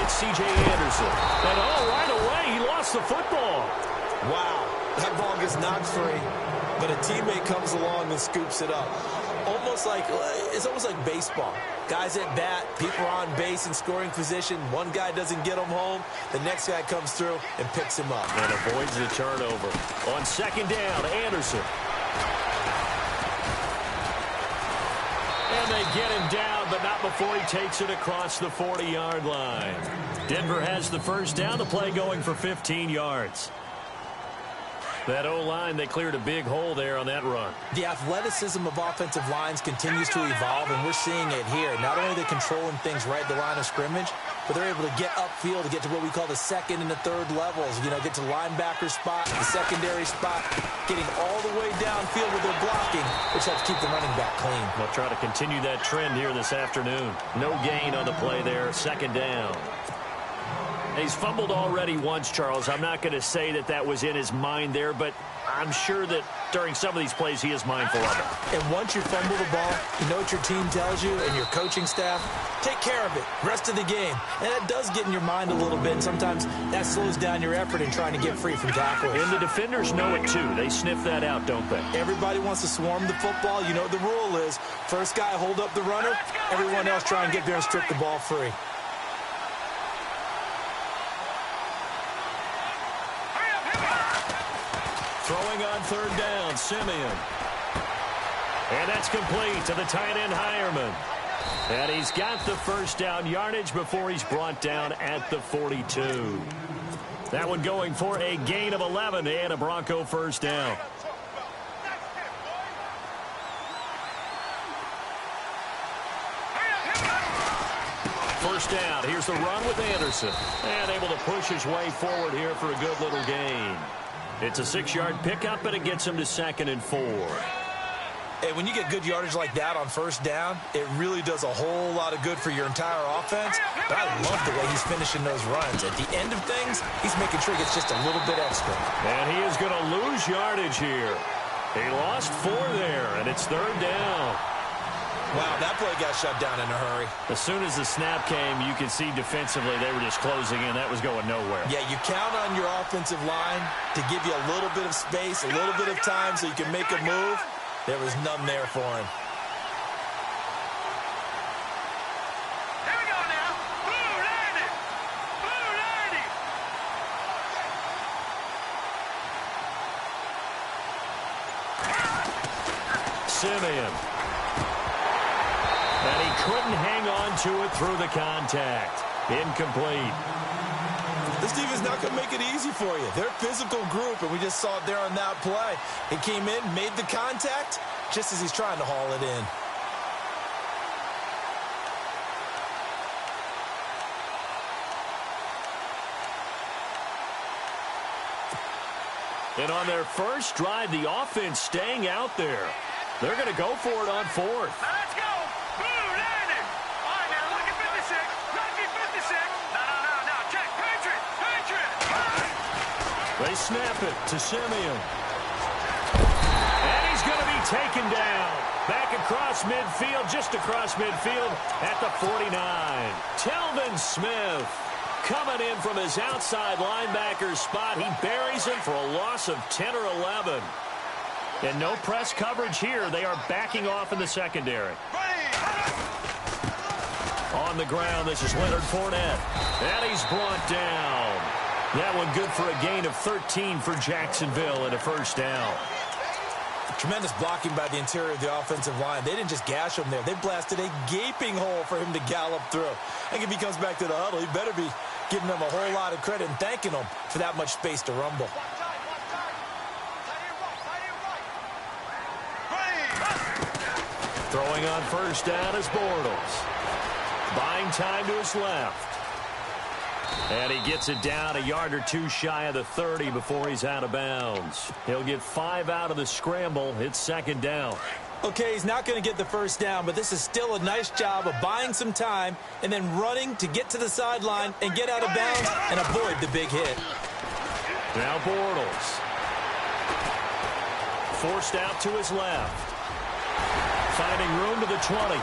it's C.J. Anderson. And right away, he lost the football. Wow, that ball gets knocked free, but a teammate comes along and scoops it up. It's almost like baseball. Guys at bat, people are on base in scoring position. One guy doesn't get him home. The next guy comes through and picks him up. And avoids the turnover. On second down, Anderson. And they get him down, but not before he takes it across the 40-yard line. Denver has the first down, the play going for 15 yards. That O-line, they cleared a big hole there on that run. The athleticism of offensive lines continues to evolve, and we're seeing it here. Not only are they controlling things right at the line of scrimmage, but they're able to get upfield to get to what we call the second and the third levels. Get to linebacker spot, the secondary spot, getting all the way downfield with their blocking, which helps keep the running back clean. They'll try to continue that trend here this afternoon. No gain on the play there, second down. He's fumbled already once, Charles. I'm not going to say that was in his mind there, but I'm sure that during some of these plays he is mindful of it. And once you fumble the ball, you know what your team tells you and your coaching staff? Take care of it. Rest of the game. And that does get in your mind a little bit, and sometimes that slows down your effort in trying to get free from tackles. And the defenders know it, too. They sniff that out, don't they? Everybody wants to swarm the football. You know what the rule is. First guy, hold up the runner. Everyone else try and get there and strip the ball free. Throwing on third down, Simeon. And that's complete to the tight end, Hireman. And he's got the first down yardage before he's brought down at the 42. That one going for a gain of 11 and a Bronco first down. First down. Here's the run with Anderson. And able to push his way forward here for a good little gain. It's a 6-yard pickup, and it gets him to 2nd and 4. Hey, when you get good yardage like that on first down, it really does a whole lot of good for your entire offense. But I love the way he's finishing those runs. At the end of things, he's making sure he gets just a little bit extra. And he is going to lose yardage here. He lost 4 there, and it's third down. Wow, that play got shut down in a hurry. As soon as the snap came, you could see defensively they were just closing in. That was going nowhere. Yeah, you count on your offensive line to give you a little bit of space, a little bit of time so you can make a move. There was none there for him. Here we go now. Blue landing. Blue landing. Simeon. And he couldn't hang on to it through the contact. Incomplete. This defense is not going to make it easy for you. They're a physical group, and we just saw it there on that play. He came in, made the contact, just as he's trying to haul it in. And on their first drive, the offense staying out there. They're going to go for it on 4th. Let's go. Blue landing. All right, now look at 56. Lucky 56. No. Check. Patriot. They snap it to Simeon. And he's going to be taken down. Back across midfield, just across midfield at the 49. Telvin Smith coming in from his outside linebacker spot. He buries him for a loss of 10 or 11. And no press coverage here. They are backing off in the secondary. On the ground, this is Leonard Fournette. And he's brought down. That one good for a gain of 13 for Jacksonville and a first down. Tremendous blocking by the interior of the offensive line. They didn't just gash him there. They blasted a gaping hole for him to gallop through. I think if he comes back to the huddle, he better be giving them a whole lot of credit and thanking them for that much space to rumble. Throwing on first down is Bortles. Buying time to his left. And he gets it down a yard or two shy of the 30 before he's out of bounds. He'll get 5 out of the scramble. It's second down. Okay, he's not going to get the first down, but this is still a nice job of buying some time and then running to get to the sideline and get out of bounds and avoid the big hit. Now Bortles. Forced out to his left. Finding room to the 20.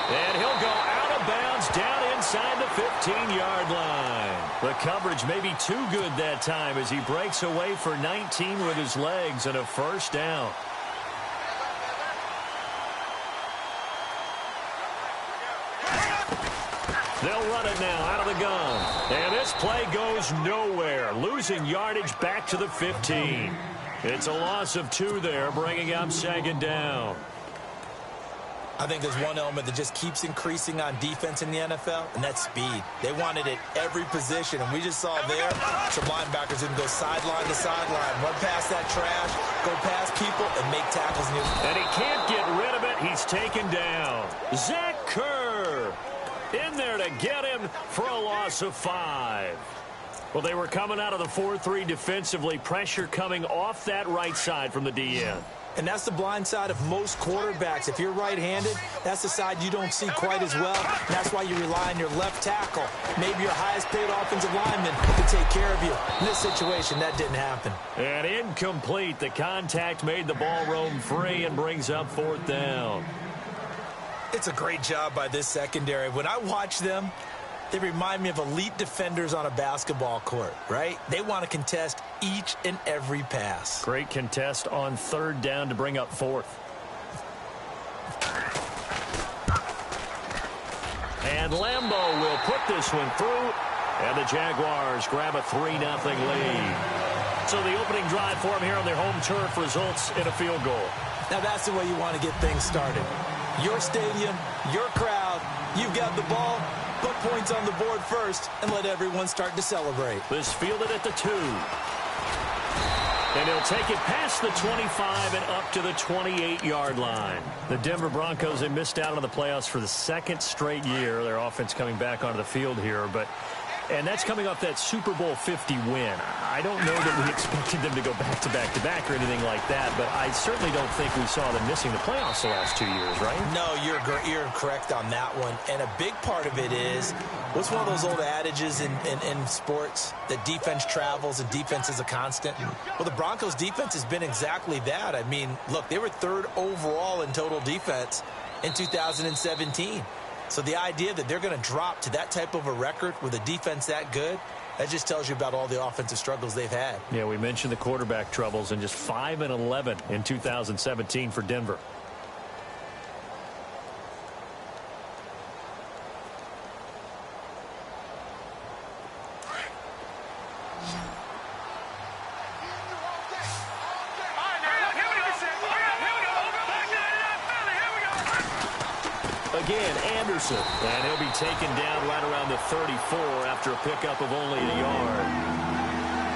And he'll go out of bounds down inside the 15. 15-yard line. The coverage may be too good that time as he breaks away for 19 with his legs and a first down. They'll run it now out of the gun. And this play goes nowhere, losing yardage back to the 15. It's a loss of 2 there, bringing up second down. I think there's one element that just keeps increasing on defense in the NFL, and that's speed. They want it at every position, and we just saw there some linebackers who can go sideline to sideline, run past that trash, go past people, and make tackles. And he can't get rid of it. He's taken down. Zach Kerr in there to get him for a loss of 5. Well, they were coming out of the 4-3 defensively. Pressure coming off that right side from the DN. And that's the blind side of most quarterbacks. If you're right-handed, that's the side you don't see quite as well. And that's why you rely on your left tackle, maybe your highest-paid offensive lineman, to take care of you. In this situation, that didn't happen. And incomplete. The contact made the ball roam free and brings up 4th down. It's a great job by this secondary. When I watch them, they remind me of elite defenders on a basketball court, right? They want to contest each and every pass. Great contest on 3rd down to bring up 4th. And Lambeau will put this one through, and the Jaguars grab a 3-0 lead. So the opening drive for them here on their home turf results in a field goal. Now that's the way you want to get things started. Your stadium, your crowd, you've got the ball. Put points on the board first and let everyone start to celebrate. This fielded at the 2. And he'll take it past the 25 and up to the 28-yard line. The Denver Broncos, they missed out on the playoffs for the 2nd straight year. Their offense coming back onto the field here, and that's coming off that Super Bowl 50 win. I don't know that we expected them to go back-to-back or anything like that, but I certainly don't think we saw them missing the playoffs the last 2 years, right? No, you're correct on that one. And a big part of it is, what's one of those old adages in sports, that defense travels and defense is a constant? Well, the Broncos' defense has been exactly that. I mean, look, they were 3rd overall in total defense in 2017. So the idea that they're going to drop to that type of a record with a defense that good, that just tells you about all the offensive struggles they've had. Yeah, we mentioned the quarterback troubles, and just 5-11 in 2017 for Denver. Again, Anderson, and he'll be taken down right around the 34 after a pickup of only a yard.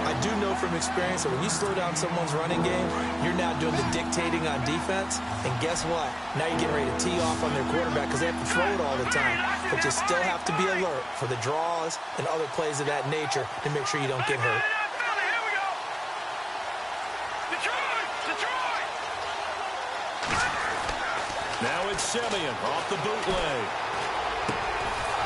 I do know from experience that when you slow down someone's running game, you're now doing the dictating on defense, and guess what? Now you're getting ready to tee off on their quarterback because they have to throw it all the time. But you still have to be alert for the draws and other plays of that nature to make sure you don't get hurt. Now it's Simeon off the bootleg.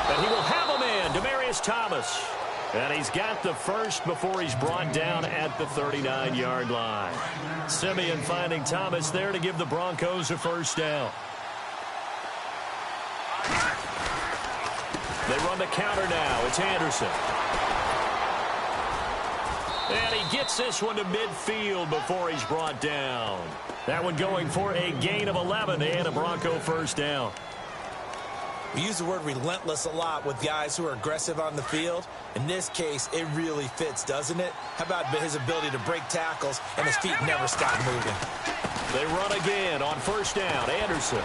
And he will have a man, Demaryius Thomas. And he's got the first before he's brought down at the 39-yard line. Simeon finding Thomas there to give the Broncos a first down. They run the counter now. It's Anderson. And he gets this one to midfield before he's brought down. That one going for a gain of 11 and a Bronco first down. We use the word relentless a lot with guys who are aggressive on the field. In this case, it really fits, doesn't it? How about his ability to break tackles and his feet never stop moving? They run again on first down. Anderson.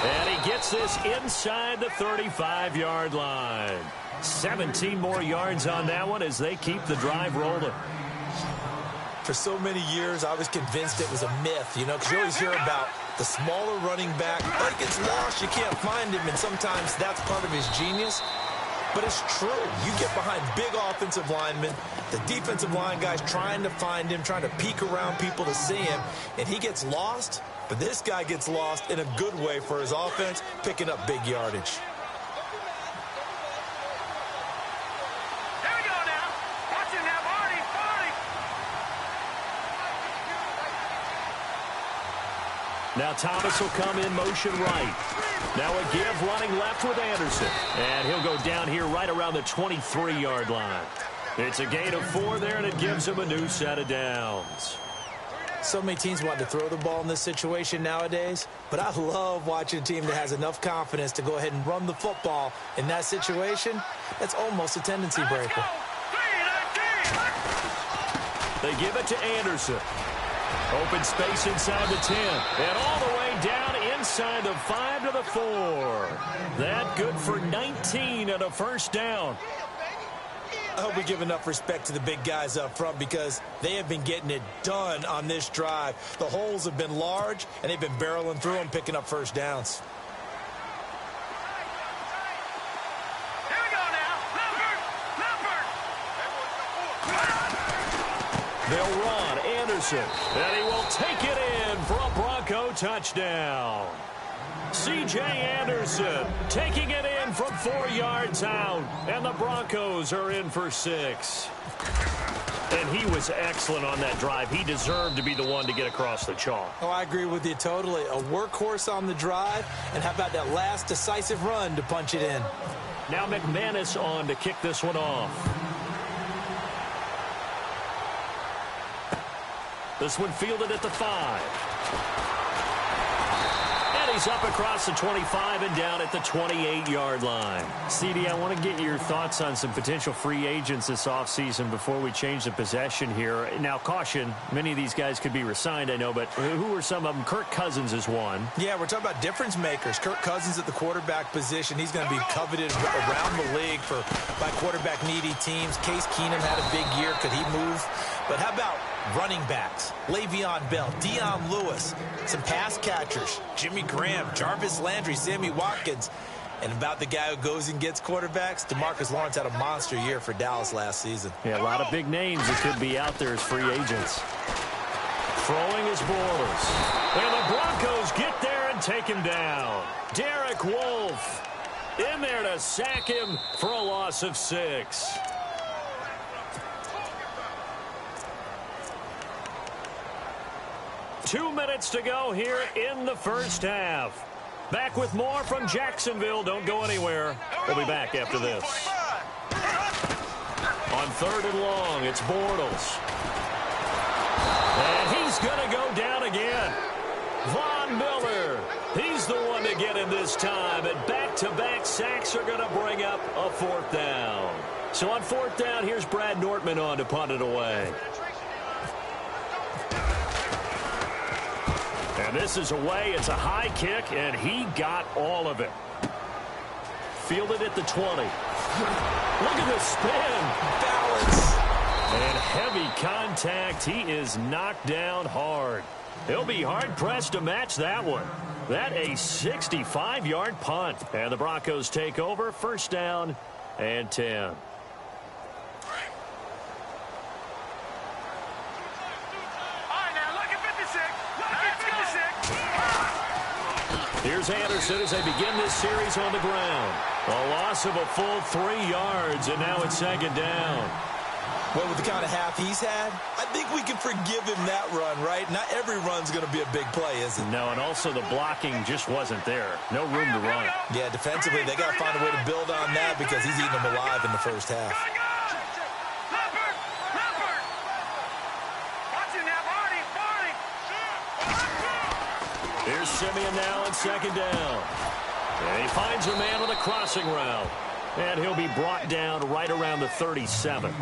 And he gets this inside the 35-yard line. 17 more yards on that one as they keep the drive rolling. For so many years, I was convinced it was a myth, you know, because you always hear about the smaller running back, but he gets lost, you can't find him, and sometimes that's part of his genius. But it's true. You get behind big offensive linemen, the defensive line guys trying to find him, trying to peek around people to see him, and he gets lost. But this guy gets lost in a good way for his offense, picking up big yardage. Now Thomas will come in motion right. Now a give running left with Anderson. And he'll go down here right around the 23-yard line. It's a gain of 4 there, and it gives him a new set of downs. So many teams want to throw the ball in this situation nowadays, but I love watching a team that has enough confidence to go ahead and run the football. In that situation, that's almost a tendency breaker. They give it to Anderson. Open space inside the 10. And all the way down inside the 5 to the 4. That good for 19 and a first down. I hope we give enough respect to the big guys up front because they have been getting it done on this drive. The holes have been large, and they've been barreling through them, picking up first downs. Here we go now. Leopard. They'll run Anderson, and he will take it in for a Bronco touchdown. C.J. Anderson taking it in from 4 yards out, and the Broncos are in for 6. And he was excellent on that drive. He deserved to be the one to get across the chalk. Oh, I agree with you totally. A workhorse on the drive, and how about that last decisive run to punch it in? Now McManus on to kick this one off. This one fielded at the 5. He's up across the 25 and down at the 28-yard line. CD, I want to get your thoughts on some potential free agents this offseason before we change the possession here. Now, caution, many of these guys could be re-signed, I know, but who are some of them? Kirk Cousins is one. Yeah, we're talking about difference makers. Kirk Cousins at the quarterback position. He's going to be coveted around the league by quarterback-needy teams. Case Keenum had a big year. Could he move? But how about running backs? Le'Veon Bell, Dion Lewis, some pass catchers, Jimmy Graham, Jarvis Landry, Sammy Watkins. And about the guy who goes and gets quarterbacks, DeMarcus Lawrence had a monster year for Dallas last season. Yeah, a lot of big names that could be out there as free agents. Throwing is Bortles. And the Broncos get there and take him down. Derek Wolfe in there to sack him for a loss of 6. Two minutes to go here in the first half. Back with more from Jacksonville. Don't go anywhere. We'll be back after this. On 3rd and long, it's Bortles. And he's going to go down again. Von Miller. He's the one to get him this time. And back-to-back sacks are going to bring up a 4th down. So on 4th down, here's Brad Nortman on to punt it away. And this is away. It's a high kick, and he got all of it. Fielded at the 20. Look at the spin. Balance. And heavy contact. He is knocked down hard. He'll be hard-pressed to match that one. That a 65-yard punt. And the Broncos take over. 1st down and 10. Here's Anderson as they begin this series on the ground. A loss of a full 3 yards, and now it's 2nd down. Well, with the kind of half he's had, I think we can forgive him that run, right? Not every run's going to be a big play, is it? No, and also the blocking just wasn't there. No room to run. Yeah, defensively, they got to find a way to build on that because he's eating them alive in the first half. Here's Simeon now on 2nd down. And he finds a man with a crossing route. And he'll be brought down right around the 37.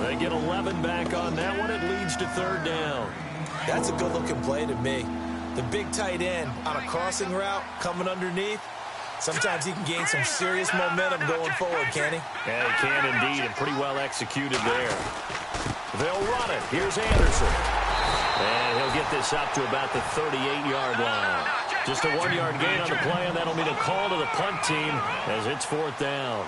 They get 11 back on that one. It leads to 3rd down. That's a good-looking play to me. The big tight end on a crossing route coming underneath. Sometimes he can gain some serious momentum going forward, can he? Yeah, he can indeed, and pretty well executed there. They'll run it. Here's Anderson. And he'll get this up to about the 38-yard line. Just a 1-yard gain on the play, and that'll mean a call to the punt team as it's 4th down.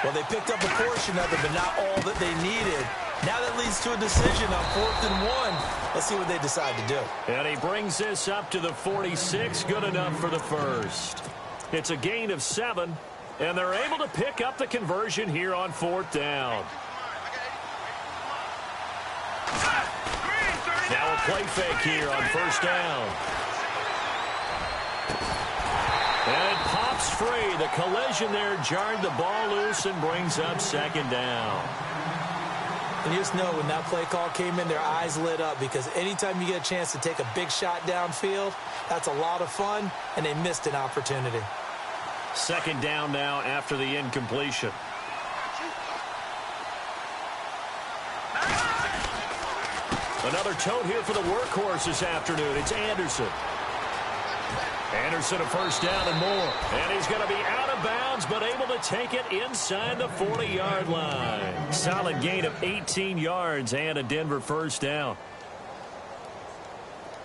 Well, they picked up a portion of it, but not all that they needed. Now that leads to a decision on 4th and 1. Let's see what they decide to do. And he brings this up to the 46. Good enough for the first. It's a gain of 7, and they're able to pick up the conversion here on 4th down. Now a play fake here on 1st down. And free. The collision there jarred the ball loose and brings up second down. And you just know when that play call came in, their eyes lit up, because anytime you get a chance to take a big shot downfield, that's a lot of fun, and they missed an opportunity. Second down now after the incompletion. Another tote here for the workhorse this afternoon. It's Anderson. Anderson a first down and more. And he's going to be out of bounds, but able to take it inside the 40-yard line. Solid gain of 18 yards and a Denver first down.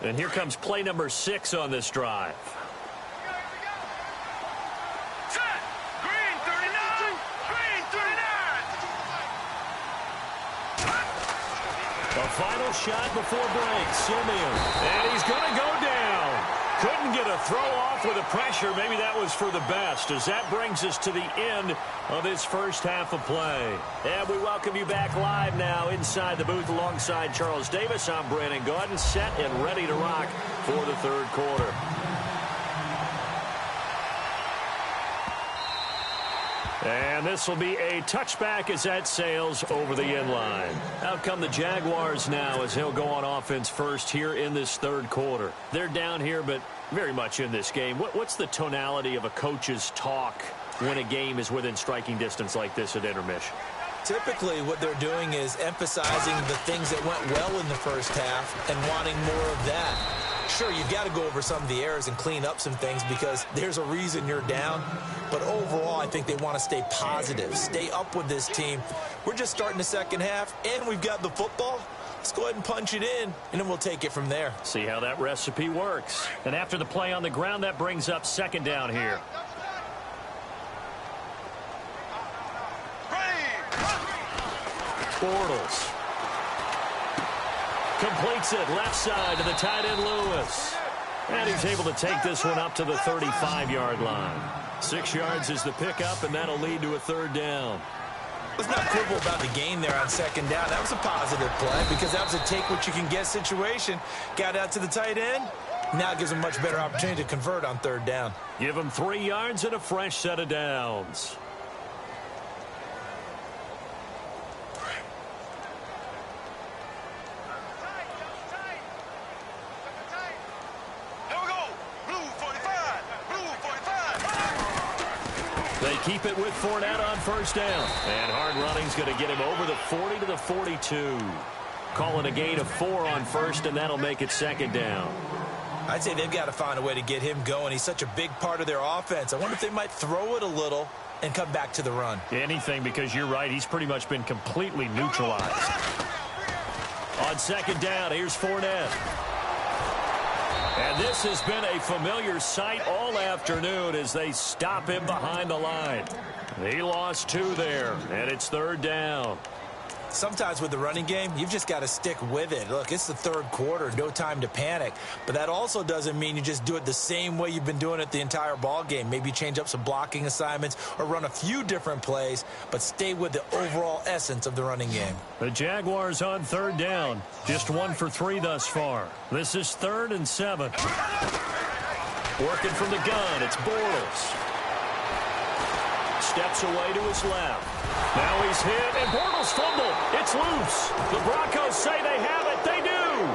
And here comes play number 6 on this drive. Set. Green 39. Green 39. A final shot before break. Simeon. And he's going to go down. Couldn't get a throw off with the pressure. Maybe that was for the best, as that brings us to the end of this first half of play. And we welcome you back live now inside the booth alongside Charles Davis. I'm Brandon Gaudin, set and ready to rock for the third quarter. And this will be a touchback as that sails over the end line. Out come the Jaguars now as he'll go on offense first here in this third quarter. They're down here, but very much in this game. What's the tonality of a coach's talk when a game is within striking distance like this at intermission? Typically, what they're doing is emphasizing the things that went well in the first half and wanting more of that. Sure, you've got to go over some of the errors and clean up some things because there's a reason you're down. But overall, I think they want to stay positive, stay up with this team. We're just starting the second half, and we've got the football. Let's go ahead and punch it in, and then we'll take it from there. See how that recipe works. And after the play on the ground, that brings up second down here. Bortles completes it left side to the tight end Lewis. And he's able to take this one up to the 35-yard line. 6 yards is the pickup, and that'll lead to a third down. Let's not quibble about the gain there on second down. That was a positive play because that was a take-what-you-can-get situation. Got out to the tight end. Now it gives him a much better opportunity to convert on third down. Give him 3 yards and a fresh set of downs. They keep it with Fournette on first down. And hard running's going to get him over the 40 to the 42. Calling a gain of 4 on first, and that'll make it second down. I'd say they've got to find a way to get him going. He's such a big part of their offense. I wonder if they might throw it a little and come back to the run. Anything, because you're right. He's pretty much been completely neutralized. On second down, here's Fournette. And this has been a familiar sight all afternoon as they stop him behind the line. He lost 2 there, and it's third down. Sometimes with the running game, you've just got to stick with it. Look, it's the third quarter, no time to panic. But that also doesn't mean you just do it the same way you've been doing it the entire ball game. Maybe change up some blocking assignments or run a few different plays, but stay with the overall essence of the running game. The Jaguars on third down. Just 1 for 3 thus far. This is 3rd and 7. Working from the gun, it's Bortles. Steps away to his left. Now he's hit, and Bortles fumble. It's loose. The Broncos say they have it. They do.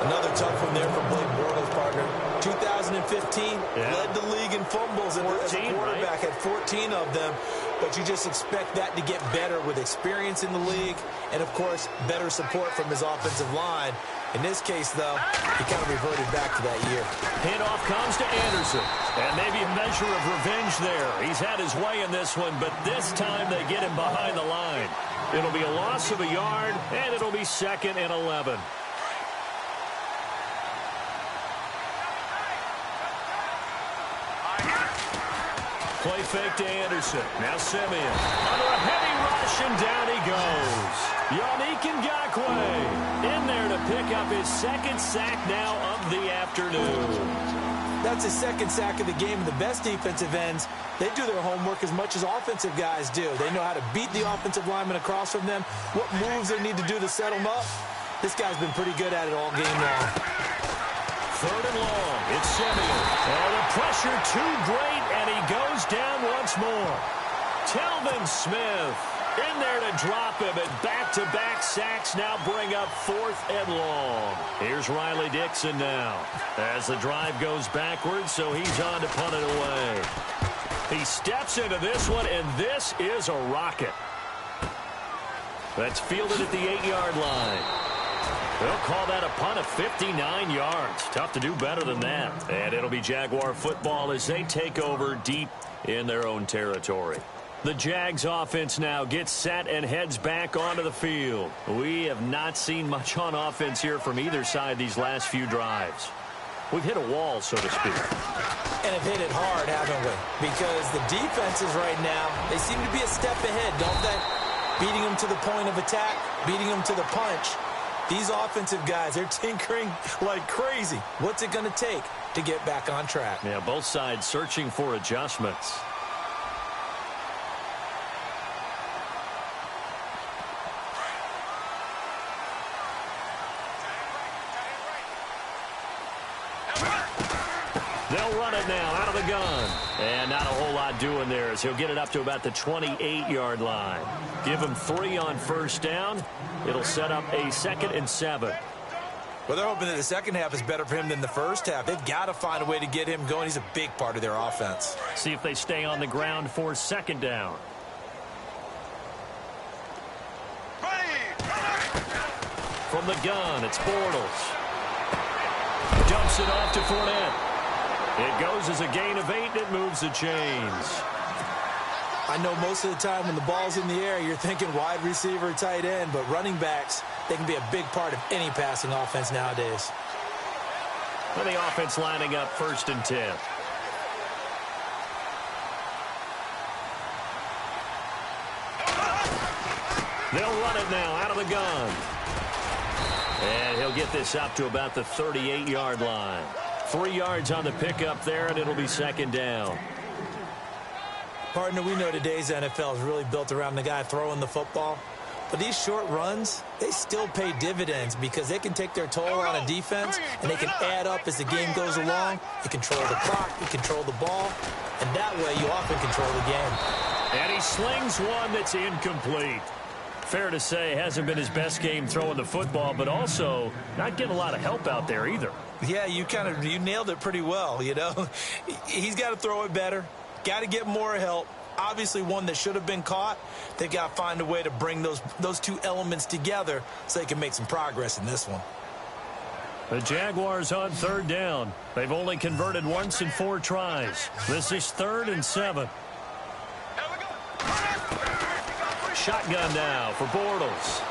Another tough one there for Blake Bortles, partner. 2015, led the league in fumbles 14, as a quarterback, right? had 14 of them. But you just expect that to get better with experience in the league and, of course, better support from his offensive line. In this case, though, he kind of reverted back to that year. Handoff comes to Anderson. And maybe a measure of revenge there. He's had his way in this one, but this time they get him behind the line. It'll be a loss of a yard, and it'll be 2nd and 11. Play fake to Anderson. Now Simeon. Under a heavy rush, and down he goes. Yannick Ngakoue in there to pick up his 2nd sack now of the afternoon. That's his 2nd sack of the game. The best defensive ends, they do their homework as much as offensive guys do. They know how to beat the offensive lineman across from them, what moves they need to do to set them up. This guy's been pretty good at it all game long. 3rd and long. It's Simeon. Oh, the pressure too great, and he goes goes down once more. Telvin Smith in there to drop him, and back-to-back sacks now bring up 4th and long. Here's Riley Dixon now as the drive goes backwards, so he's on to punt it away. He steps into this one, and this is a rocket. That's fielded at the 8-yard line. They'll call that a punt of 59 yards. Tough to do better than that. And it'll be Jaguar football as they take over deep in their own territory. The Jags offense now gets set and heads back onto the field. We have not seen much on offense here from either side these last few drives. We've hit a wall, so to speak. And have hit it hard, haven't we? Because the defenses right now, they seem to be a step ahead, don't they? Beating them to the point of attack, beating them to the punch. These offensive guys, they're tinkering like crazy. What's it going to take to get back on track? Yeah, both sides searching for adjustments. They'll run it now out of the gun. And not a whole lot doing there as he'll get it up to about the 28-yard line. Give him 3 on first down. It'll set up a 2nd and 7. Well, they're hoping that the second half is better for him than the first half. They've got to find a way to get him going. He's a big part of their offense. See if they stay on the ground for 2nd down. From the gun, it's Bortles. Dumps it off to Fournette. It goes as a gain of 8, and it moves the chains. I know most of the time when the ball's in the air, you're thinking wide receiver, tight end, but running backs, they can be a big part of any passing offense nowadays. And the offense lining up 1st and 10. They'll run it now out of the gun. And he'll get this up to about the 38-yard line. 3 yards on the pickup there, and it'll be 2nd down. Partner, we know today's NFL is really built around the guy throwing the football. But these short runs, they still pay dividends because they can take their toll on a defense, and they can add up as the game goes along. You control the clock, you control the ball, and that way you often control the game. And he slings one that's incomplete. Fair to say, hasn't been his best game throwing the football, but also not getting a lot of help out there either. Yeah, you nailed it pretty well, you know. He's got to throw it better, got to get more help. Obviously one that should have been caught. They've got to find a way to bring those two elements together so they can make some progress in this one. The Jaguars on 3rd down. They've only converted once in 4 tries. This is 3rd and 7. Shotgun now for Bortles.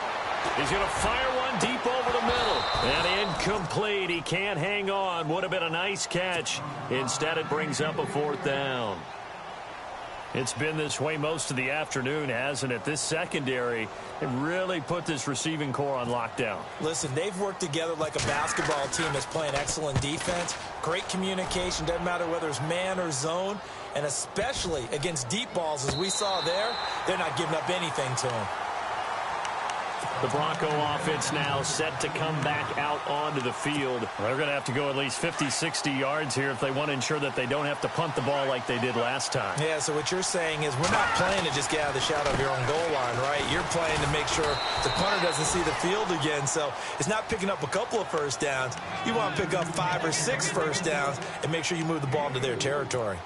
He's going to fire one deep over the middle. And incomplete. He can't hang on. Would have been a nice catch. Instead, it brings up a 4th down. It's been this way most of the afternoon, hasn't it? This secondary, it really put this receiving core on lockdown. Listen, they've worked together like a basketball team that's playing excellent defense. Great communication, doesn't matter whether it's man or zone. And especially against deep balls, as we saw there, they're not giving up anything to them. The Bronco offense now set to come back out onto the field. They're going to have to go at least 50, 60 yards here if they want to ensure that they don't have to punt the ball like they did last time. Yeah, so what you're saying is we're not playing to just get out of the shadow of your own goal line, right? You're playing to make sure the punter doesn't see the field again. So it's not picking up a couple of first downs. You want to pick up 5 or 6 first downs and make sure you move the ball into their territory.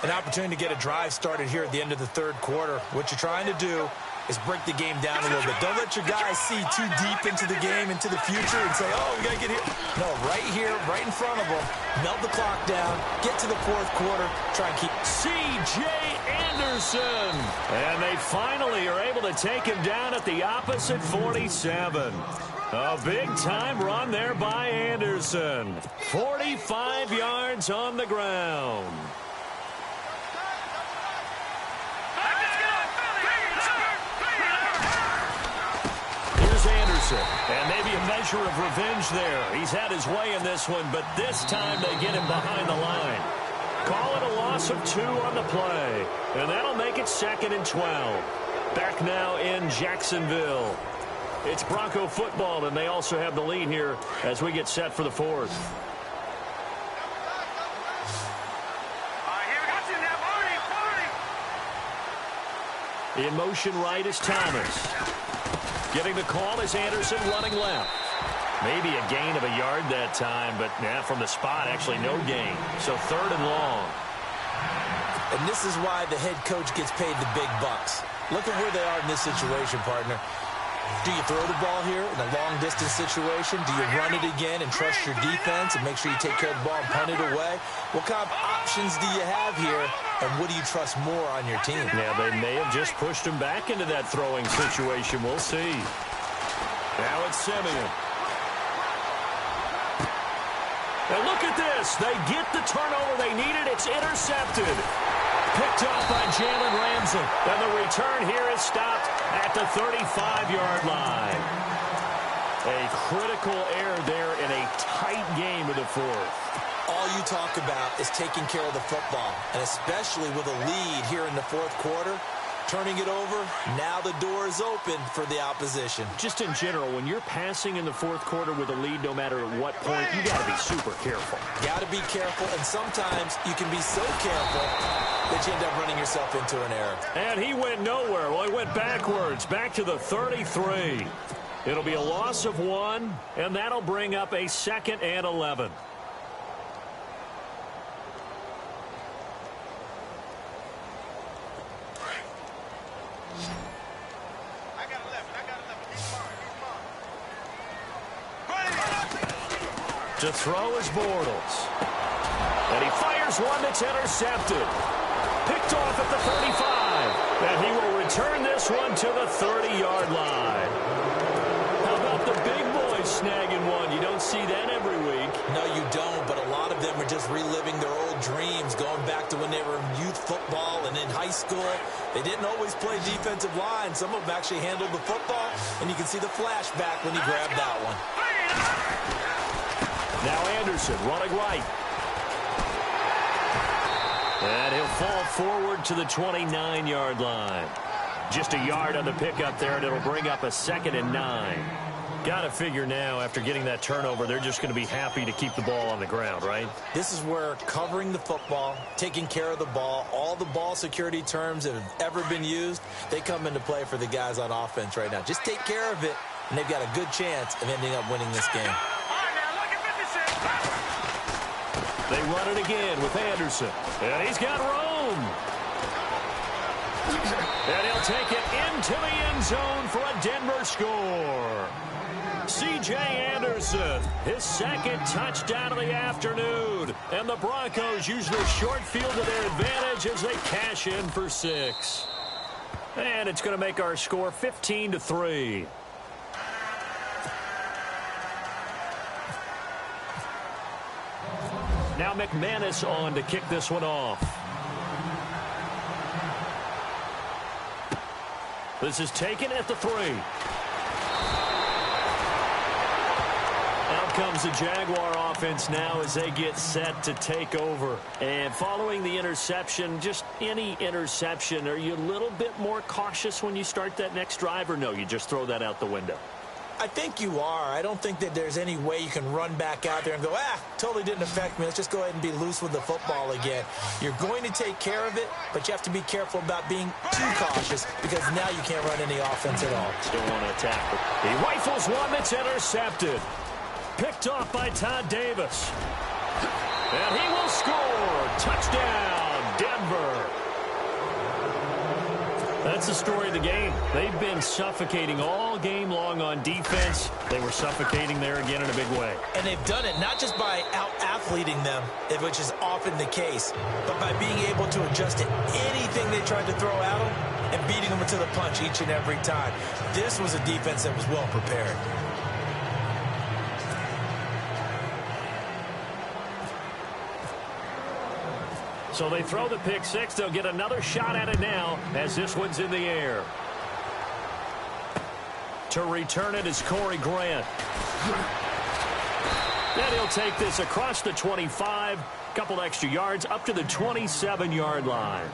An opportunity to get a drive started here at the end of the 3rd quarter. What you're trying to do is break the game down a little bit. Don't let your guys see too deep into the game, into the future, and say, oh, we got to get here. No, right here, right in front of them. Melt the clock down, get to the 4th quarter, try and keep C.J. Anderson. And they finally are able to take him down at the opposite 47. A big-time run there by Anderson. 45 yards on the ground. And maybe a measure of revenge there. He's had his way in this one, but this time they get him behind the line. Call it a loss of 2 on the play. And that'll make it 2nd and 12. Back now in Jacksonville. It's Bronco football, and they also have the lead here as we get set for the 4th. Here we go. In motion right is Thomas. Getting the call is Anderson running left. Maybe a gain of a yard that time, but from the spot, actually no gain. So 3rd and long. And this is why the head coach gets paid the big bucks. Look at where they are in this situation, partner. Do you throw the ball here in a long-distance situation? Do you run it again and trust your defense and make sure you take care of the ball and punt it away? What kind of options do you have here, and what do you trust more on your team? Yeah, they may have just pushed him back into that throwing situation. We'll see. Now it's Simeon. Now look at this. They get the turnover they needed. It's intercepted. Picked off by Jalen Ramsey. And the return here is stopped at the 35-yard line. A critical error there in a tight game of the 4th. All you talk about is taking care of the football, and especially with a lead here in the 4th quarter, turning it over, now the door is open for the opposition. Just in general, when you're passing in the 4th quarter with a lead, no matter at what point, you got to be super careful. Got to be careful, and sometimes you can be so careful that you end up running yourself into an error. And he went nowhere. Well, he went backwards, back to the 33. It'll be a loss of 1, and that'll bring up a 2nd and 11. To throw is Bortles. And he fires one that's intercepted. Picked off at the 35. And he will return this one to the 30-yard line. How about the big boys snagging one? You don't see that every week. No, you don't, but a lot of them are just reliving their old dreams, going back to when they were in youth football and in high school. They didn't always play defensive line. Some of them actually handled the football, and you can see the flashback when he grabbed that one. Now Anderson running right. And he'll fall forward to the 29-yard line. Just a yard on the pickup there, and it'll bring up a 2nd and 9. Got to figure now, after getting that turnover, they're just going to be happy to keep the ball on the ground, right? This is where covering the football, taking care of the ball, all the ball security terms that have ever been used, they come into play for the guys on offense right now. Just take care of it, and they've got a good chance of ending up winning this game. They run it again with Anderson. And he's got room. And he'll take it into the end zone for a Denver score. C.J. Anderson, his 2nd touchdown of the afternoon. And the Broncos use the short field to their advantage as they cash in for 6. And it's going to make our score 15-3. Now McManus on to kick this one off. This is taken at the 3. Out comes the Jaguar offense now as they get set to take over. And following the interception, just any interception, are you a little bit more cautious when you start that next drive, or no, you just throw that out the window? I think you are. I don't think that there's any way you can run back out there and go, totally didn't affect me. Let's just go ahead and be loose with the football again. You're going to take care of it, but you have to be careful about being too cautious because now you can't run any offense at all. Still want to attack, but he rifles one that's intercepted. Picked off by Todd Davis. And he will score. Touchdown, Denver. That's the story of the game. They've been suffocating all game long on defense. They were suffocating there again in a big way. And they've done it not just by out-athleting them, which is often the case, but by being able to adjust to anything they tried to throw at them and beating them to the punch each and every time. This was a defense that was well prepared. So they throw the pick 6. They'll get another shot at it now as this one's in the air. To return it is Corey Grant. And he'll take this across the 25. Couple extra yards up to the 27-yard line.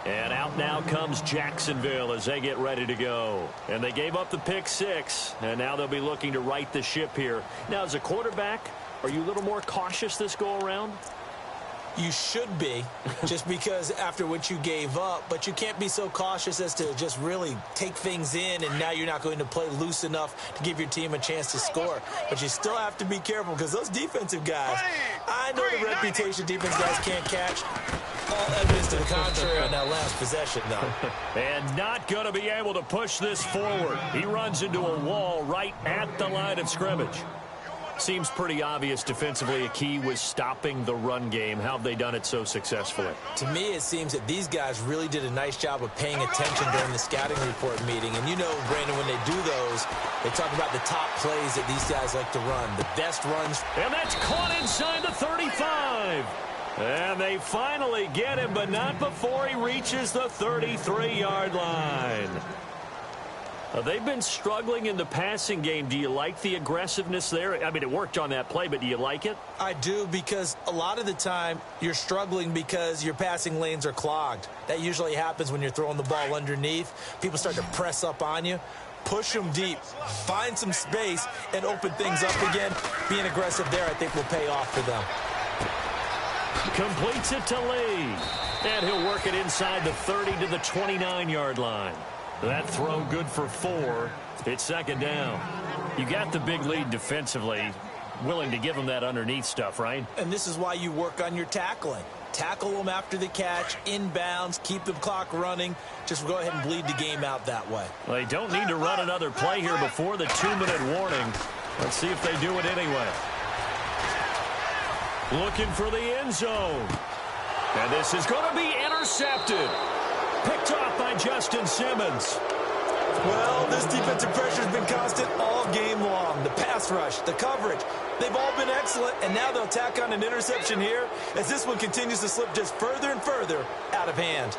And out now comes Jacksonville as they get ready to go. And they gave up the pick 6. And now they'll be looking to right the ship here. Now, as a quarterback, are you a little more cautious this go around? You should be, just because after what you gave up, but you can't be so cautious as to just really take things in, and now you're not going to play loose enough to give your team a chance to score. But you still have to be careful, because those defensive guys, I know the reputation defense guys can't catch. All evidence to the contrary on that last possession, though. And not going to be able to push this forward. He runs into a wall right at the line of scrimmage. Seems pretty obvious defensively a key was stopping the run game. How have they done it so successfully? To me, it seems that these guys really did a nice job of paying attention during the scouting report meeting. And you know, Brandon, when they do those, they talk about the top plays that these guys like to run, the best runs. And that's caught inside the 35. And they finally get him, but not before he reaches the 33-yard line. They've been struggling in the passing game. Do you like the aggressiveness there? I mean, it worked on that play, but do you like it? I do, because a lot of the time you're struggling because your passing lanes are clogged. That usually happens when you're throwing the ball underneath. People start to press up on you. Push them deep, find some space, and open things up again. Being aggressive there, I think, will pay off for them. Completes it to Lee. And he'll work it inside the 30 to the 29-yard line. That throw good for 4. It's second down. You got the big lead defensively. Willing to give them that underneath stuff, right? And this is why you work on your tackling. Tackle them after the catch, inbounds, keep the clock running. Just go ahead and bleed the game out that way. Well, they don't need to run another play here before the 2-minute warning. Let's see if they do it anyway. Looking for the end zone. And this is going to be intercepted. Picked off by Justin Simmons. Well, this defensive pressure has been constant all game long. The pass rush, the coverage, they've all been excellent, and now they'll tack on an interception here as this one continues to slip just further and further out of hand.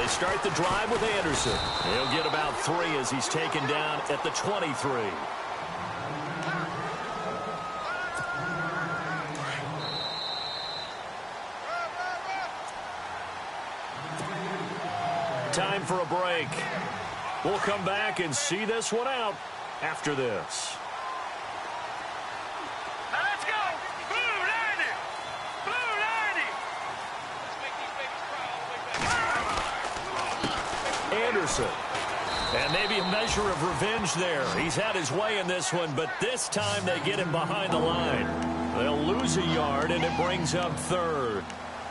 Start the drive with Anderson. He'll get about 3 as he's taken down at the 23. Time for a break. We'll come back and see this one out after this. Anderson. And maybe a measure of revenge there. He's had his way in this one, but this time they get him behind the line. They'll lose a yard, and it brings up 3rd.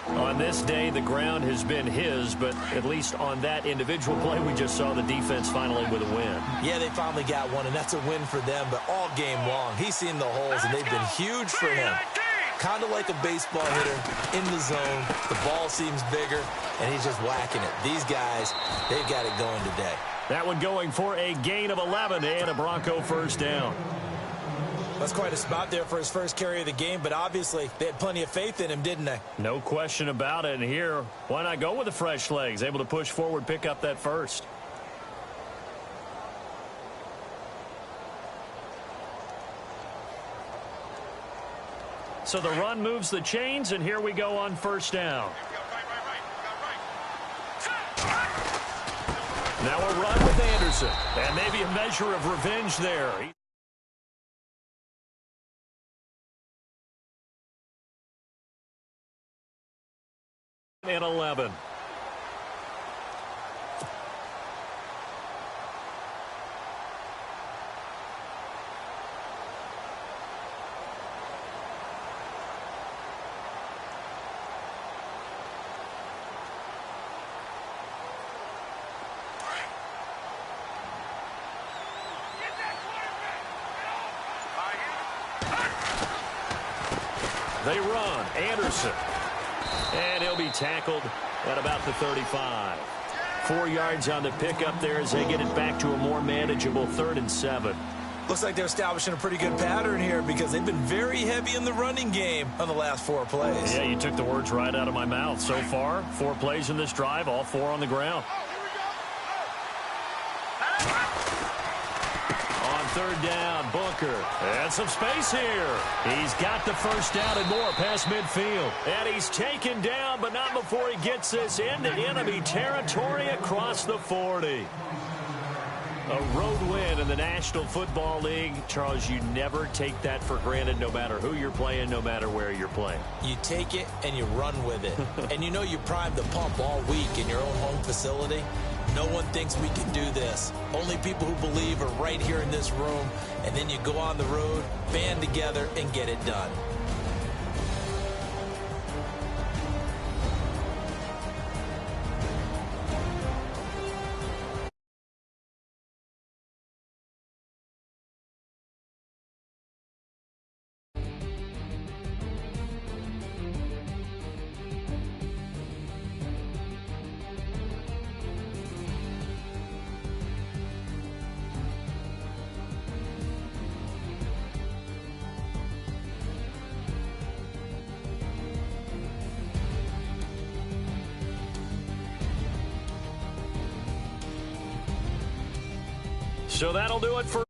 On this day, the ground has been his, but at least on that individual play, we just saw the defense finally with a win. Yeah, they finally got one, and that's a win for them, but all game long, he's seen the holes, and they've been huge for him. Kind of like a baseball hitter in the zone. The ball seems bigger, and he's just whacking it. These guys, they've got it going today. That one going for a gain of 11 and a Bronco first down. That's quite a spot there for his first carry of the game, but obviously they had plenty of faith in him, didn't they? No question about it. And here, why not go with the fresh legs? Able to push forward, pick up that first. So the run moves the chains, and here we go on first down. Now a run with Anderson, and maybe a measure of revenge there. And 11. They run. Anderson. And he'll be tackled at about the 35. 4 yards on the pickup there as they get it back to a more manageable 3rd and 7. Looks like they're establishing a pretty good pattern here because they've been very heavy in the running game on the last 4 plays. Yeah, you took the words right out of my mouth. So far, 4 plays in this drive, all 4 on the ground. On third down. Booker. And some space here. He's got the first down and more past midfield. And he's taken down, but not before he gets this into enemy territory across the 40. A road win in the National Football League. Charles, you never take that for granted, no matter who you're playing, no matter where you're playing. You take it and you run with it. And you know you primed the pump all week in your own home facility. No one thinks we can do this. Only people who believe are right here in this room. And then you go on the road, band together, and get it done. So that'll do it for